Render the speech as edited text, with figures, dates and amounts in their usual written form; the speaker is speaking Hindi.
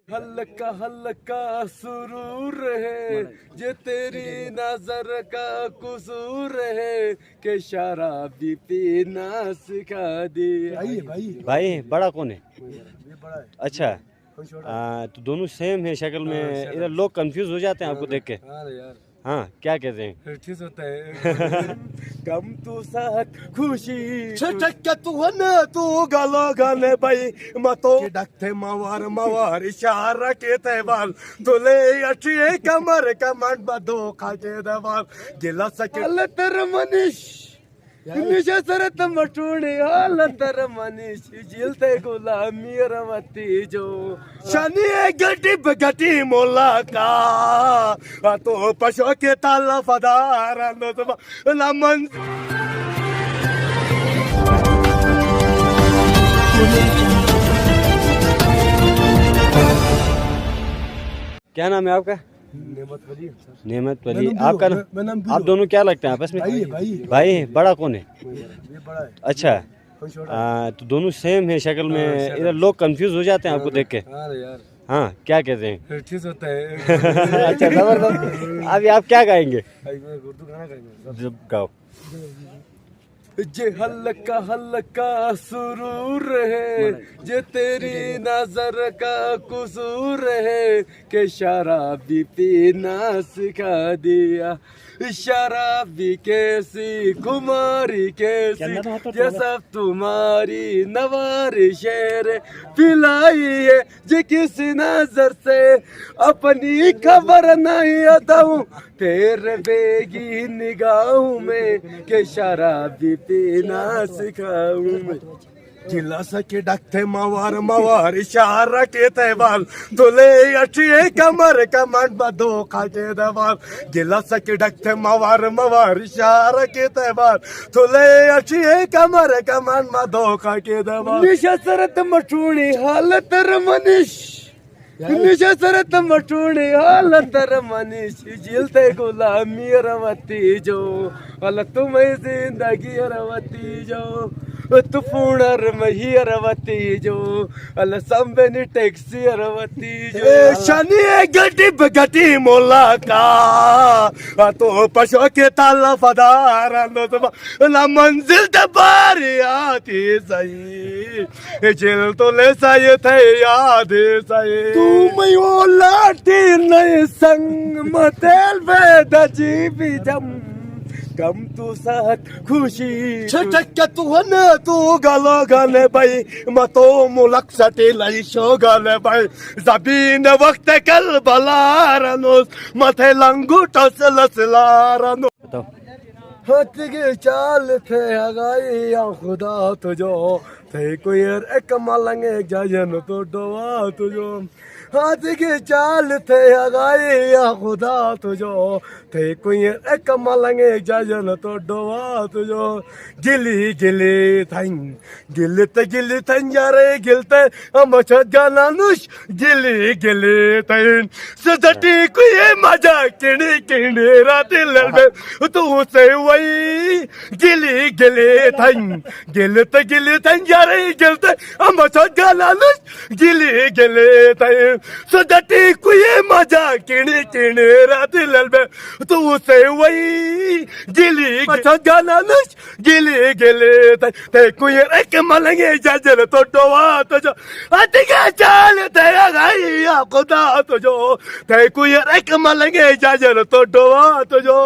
हल्का हल्का सुरूर है जे तेरी नजर का कसूर है के शराबी पीना सिखा दी। भाई बड़ा कौन है? ये बड़ा है। अच्छा तो दोनों सेम है शक्ल में। इधर लोग कंफ्यूज हो जाते हैं आपको देख के। यार हाँ क्या कहते हैं? ठीक होता है। गम तू साथ खुशी छटक तू न तू गलो गले भाई मतो डकते मवार मवार इशारा के तेवाल तुले अच्छी कमर कमर बदो खाते दवाल गिला सके तर मनीष निशा सरत मटूणी हालतर मनीष जिलते गुलामी रवती जो शनि गटी बगटी मोला का तो पशु के ताला फदार नमन। क्या नाम है आपका? नेमत वली। नेमत वली। आपका नाम? आप दोनों क्या लगते हैं आपस में? भाई बड़ा कौन है? ये बड़ा है। अच्छा तो दोनों सेम है शक्ल में। इधर लोग कंफ्यूज हो जाते हैं आपको देख के। यार हाँ क्या कहते हैं? ठीक होता है। अच्छा जबरदस्त। अभी आप क्या गाएंगे? उर्दू गाना गाएंगे। जब गाओ। जे हल्का हल्का सुरूर है जे तेरी नजर का कसूर है के शराबी पीना सिखा दिया। शराबी कैसी कुमारी कैसी ये सब तुम्हारी नवारी शेर पिलाई है जे किसी नजर से अपनी खबर नहीं आता हूँ तेरे बेगी निगाहों में के शराबी पीना सिखाऊं मैं। गिलास के डकते मवार मवार इशारा के तेवाल तुले अच्छी कमर कमर बदो खाते दवाल गिलास के डकते मवार मवार इशारा के तेवाल तुले अच्छी कमर कमर बदो खाते दवाल निशा सरत मटूणी हालतर मनीष निशा सरत मटूणी हालतर मनीष जिलते गुलामी रवती जो अल तुम्हें जिंदगी रवती जो तू पूनर मही रवती जो अल संबेनी टैक्सी रवती जो शनि गटी बगटी मोला का तो पशु के ताला फदार ना मंजिल दबारी आती सही जिल तो ले सही थे याद सही तू मयो लाठी नहीं संग मतेल वेद जीवी जम गम तू साथ खुशी छटक तू न तू गलो गले भाई मतो मुलक सटे लाई शो गले भाई जबीन वक्त कल बलारनोस मथे लंगूटो सलसलारनो। हाथ के चाल थे हगाई या खुदा तुझो थे कोई एक मलंग एक जाजन तो डोवा तुझो हाथ के चाल थे हगाई या खुदा तुझो थे कोई एक मलंग एक जाजन तो डोवा तुझो गिली गिली थंग गिली थंजारे गिलते हम गाना नुश गिली गिली थंग सजटी कोई मजा किणी किणी रात ललबे तू से वही गिली गिली थंजारे गिलते हम गाना नुश गिली थंग सजटी कोई मजा किणी किणी रात ललबे तू से वही गिली गाना नुश गिली ते कोई एक मलंगे जजल तो डोवा तो जो अतिके चाल ते गई खुदा तो जो ते कोई एक मलंगे जजल तो डोवा तो जो